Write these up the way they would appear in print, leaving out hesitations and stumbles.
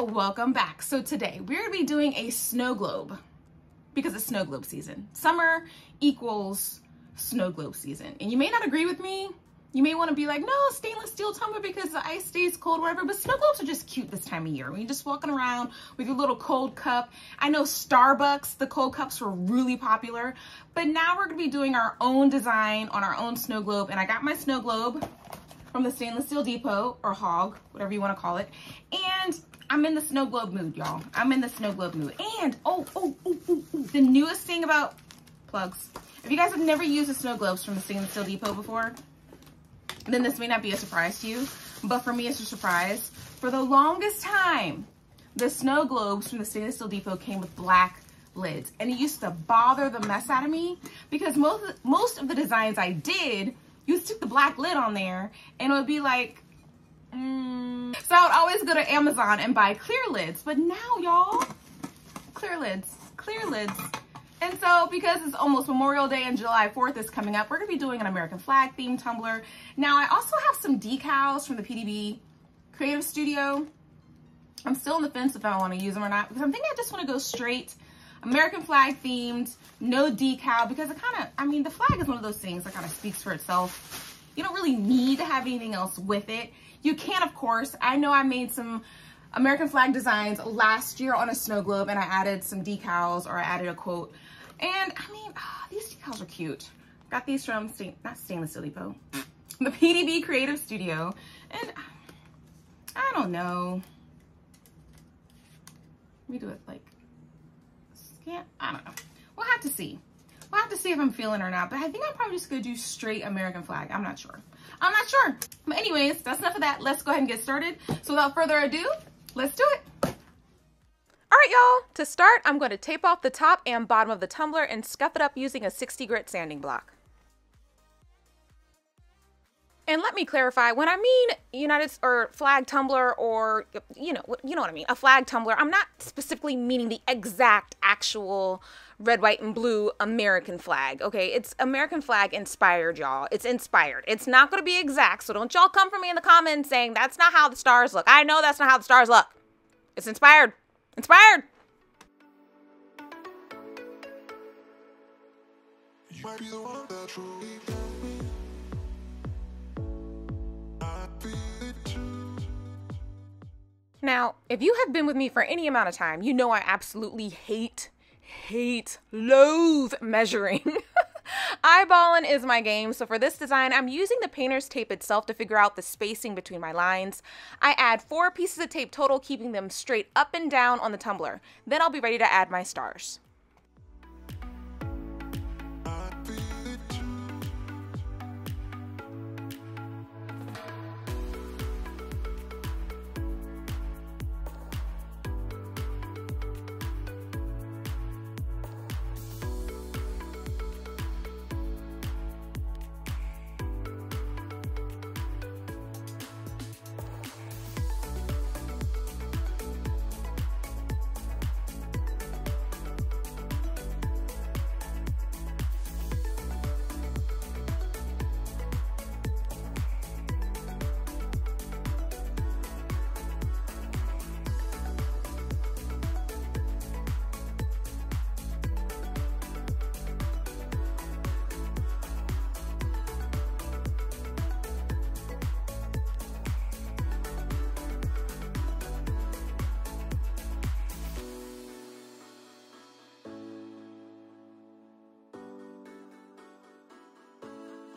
welcome back. So today we're gonna be doing a snow globe because it's snow globe season. Summer equals snow globe season. And you may not agree with me. You may want to be like, no, stainless steel tumbler because the ice stays cold, whatever. But snow globes are just cute this time of year. When you're just walking around with your little cold cup. I know Starbucks, the cold cups were really popular. But now we're going to be doing our own design on our own snow globe. And I got my snow globe from the Stainless Steel Depot, or Hog, whatever you want to call it. And I'm in the snow globe mood, y'all. I'm in the snow globe mood. And, the newest thing about plugs. If you guys have never used the snow globes from the Stainless Steel Depot before, then this may not be a surprise to you, but for me it's a surprise. For the longest time, the snow globes from the Stainless Steel Depot came with black lids, and it used to bother the mess out of me because most of the designs I did, you stick the black lid on there and it would be like, So I would always go to Amazon and buy clear lids, but now y'all, clear lids. And so, because it's almost Memorial Day and July 4th is coming up, we're going to be doing an American flag themed tumbler. Now, I also have some decals from the PDB Creative Studio. I'm still on the fence if I want to use them or not, because I'm thinking I just want to go straight American flag themed, no decal, because it kind of, I mean, the flag is one of those things that kind of speaks for itself. You don't really need to have anything else with it. You can, of course. I know I made some American flag designs last year on a snow globe, and I added some decals, or I added a quote. And I mean, these decals are cute. Got these from, not Stainless Steel Depot, the PDB Creative Studio. And I don't know. Let me do it like, I don't know. We'll have to see. We'll have to see if I'm feeling it or not. But I think I'm probably just gonna do straight American flag. I'm not sure. But anyways, that's enough of that. Let's go ahead and get started. So without further ado, let's do it. All right, y'all, to start, I'm going to tape off the top and bottom of the tumbler and scuff it up using a 60 grit sanding block. And let me clarify, when I mean flag tumbler, or you know what I mean, a flag tumbler, I'm not specifically meaning the exact actual red, white, and blue American flag, okay? It's American flag inspired, y'all. It's inspired. It's not going to be exact, so don't y'all come for me in the comments saying that's not how the stars look. I know that's not how the stars look. It's inspired. Inspired! You might be the one that truly love me. I feel it too. Now, if you have been with me for any amount of time, you know I absolutely loathe measuring. Eyeballing is my game, so for this design, I'm using the painter's tape itself to figure out the spacing between my lines. I add 4 pieces of tape total, keeping them straight up and down on the tumbler. Then I'll be ready to add my stars.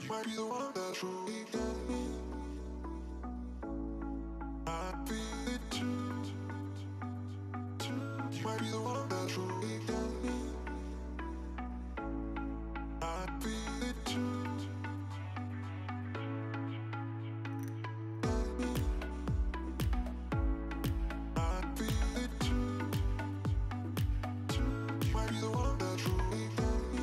You might be the one that truly love me. I feel it too. You might be the one that truly love me. I feel it too. Love me. I feel it too. You might be the one that truly love me.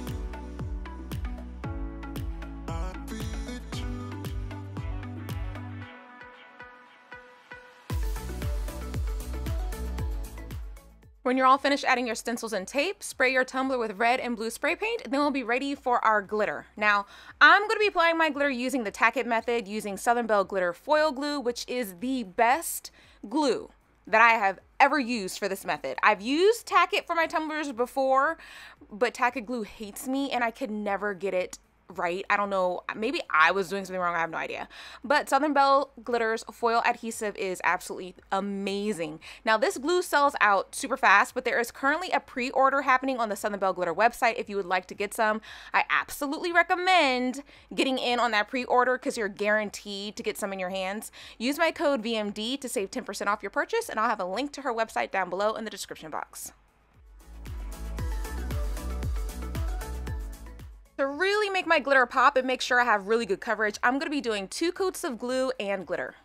When you're all finished adding your stencils and tape, spray your tumbler with red and blue spray paint, and then we'll be ready for our glitter. Now, I'm going to be applying my glitter using the tack it method, using Southern Belle Glitter Foil Glue, which is the best glue that I have ever used for this method. I've used Tack It for my tumblers before, but Tack It glue hates me and I could never get it right. I don't know, maybe I was doing something wrong, I have no idea. But Southern Belle Glitter's foil adhesive is absolutely amazing. Now this glue sells out super fast, but there is currently a pre-order happening on the Southern Belle Glitter website if you would like to get some. I absolutely recommend getting in on that pre-order because you're guaranteed to get some in your hands. Use my code VMD to save 10% off your purchase, and I'll have a link to her website down below in the description box. To really make my glitter pop and make sure I have really good coverage, I'm going to be doing 2 coats of glue and glitter.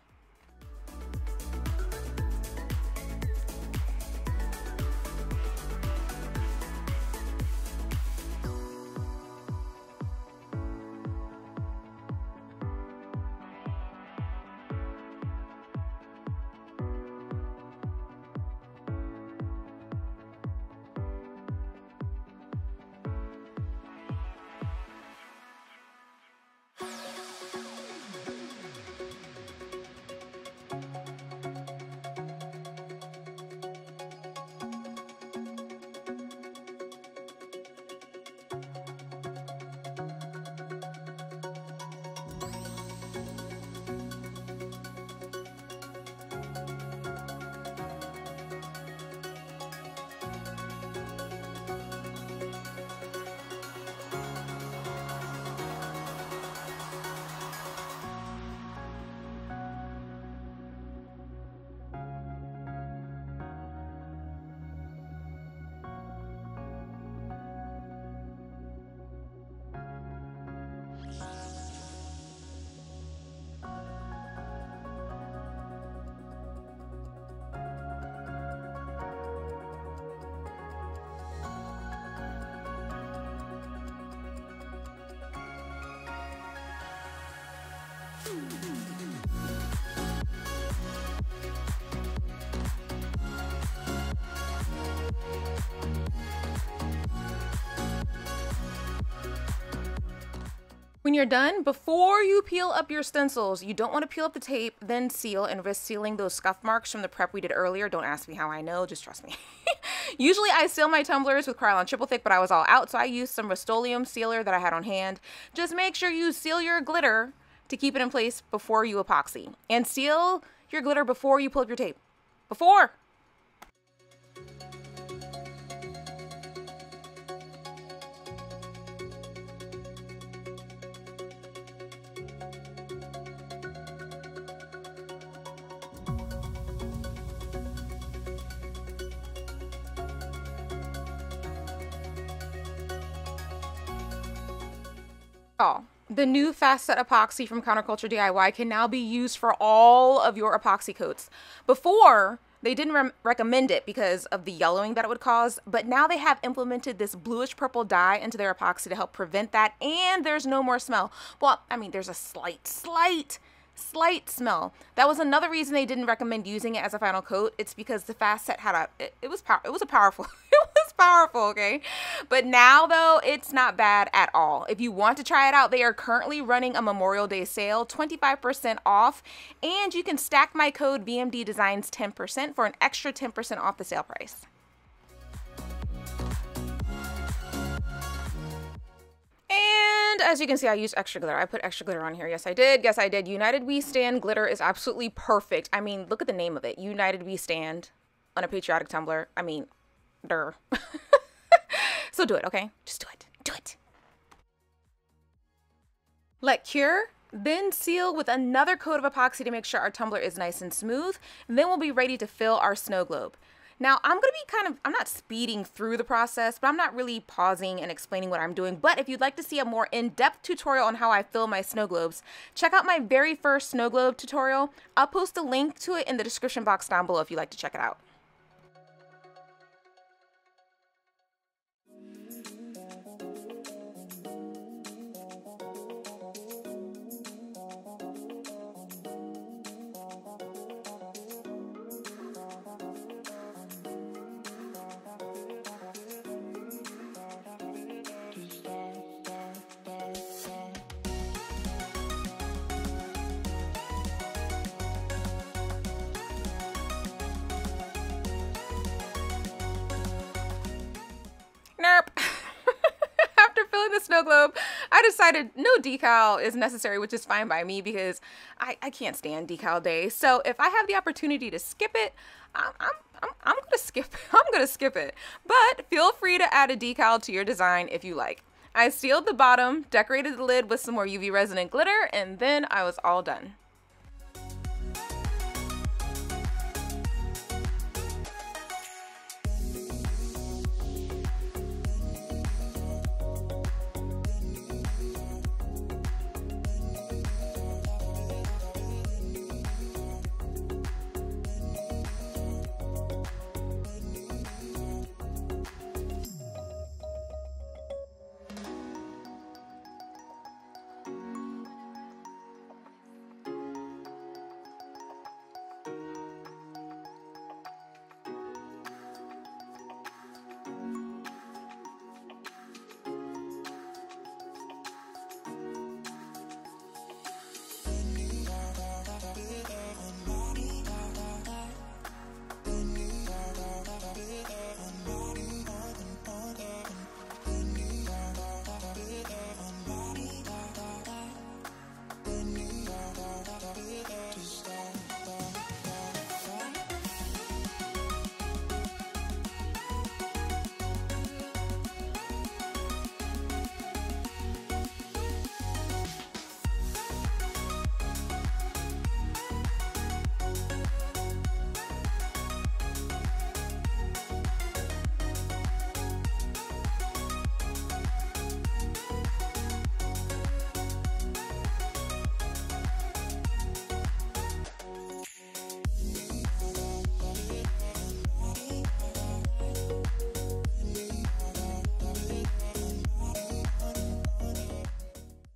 When you're done, before you peel up your stencils, you don't want to peel up the tape, then seal and risk sealing those scuff marks from the prep we did earlier. Don't ask me how I know, just trust me. Usually I seal my tumblers with Kyrlon triple thick, but I was all out, so I used some Rust-Oleum sealer that I had on hand. Just make sure you seal your glitter to keep it in place before you epoxy. And seal your glitter before you pull up your tape. Before! Oh, the new Fast Set Epoxy from Counterculture DIY can now be used for all of your epoxy coats. Before, they didn't recommend it because of the yellowing that it would cause, but now they have implemented this bluish purple dye into their epoxy to help prevent that, and there's no more smell. Well, I mean, there's a slight smell. That was another reason they didn't recommend using it as a final coat. It's because the Fast Set had it was powerful. It was powerful, okay? But now though, it's not bad at all. If you want to try it out, they are currently running a Memorial Day sale, 25% off, and you can stack my code VMD Designs 10% for an extra 10% off the sale price. And as you can see, I used extra glitter. I put extra glitter on here. Yes, I did. Yes, I did. United We Stand glitter is absolutely perfect. I mean, look at the name of it. United We Stand on a patriotic tumbler. I mean, durr. So do it, okay? Just do it. Do it. Let cure, then seal with another coat of epoxy to make sure our tumbler is nice and smooth. And then we'll be ready to fill our snow globe. Now, I'm going to be I'm not speeding through the process, but I'm not really pausing and explaining what I'm doing. But if you'd like to see a more in-depth tutorial on how I fill my snow globes, check out my very first snow globe tutorial. I'll post a link to it in the description box down below if you'd like to check it out. decided no decal is necessary, which is fine by me because I can't stand decal day. So if I have the opportunity to skip it, I'm gonna skip. I'm gonna skip it. But feel free to add a decal to your design if you like. I sealed the bottom, decorated the lid with some more UV resin and glitter, and then I was all done.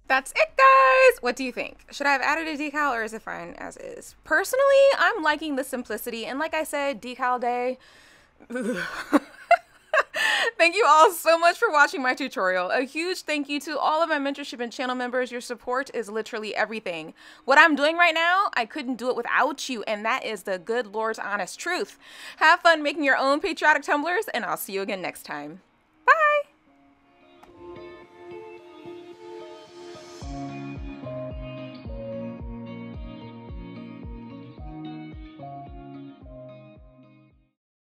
That's it, guys! What do you think? Should I have added a decal or is it fine as is? Personally, I'm liking the simplicity, and like I said, decal day. Thank you all so much for watching my tutorial. A huge thank you to all of my mentorship and channel members. Your support is literally everything. What I'm doing right now, I couldn't do it without you, and that is the good Lord's honest truth. Have fun making your own patriotic tumblers, and I'll see you again next time.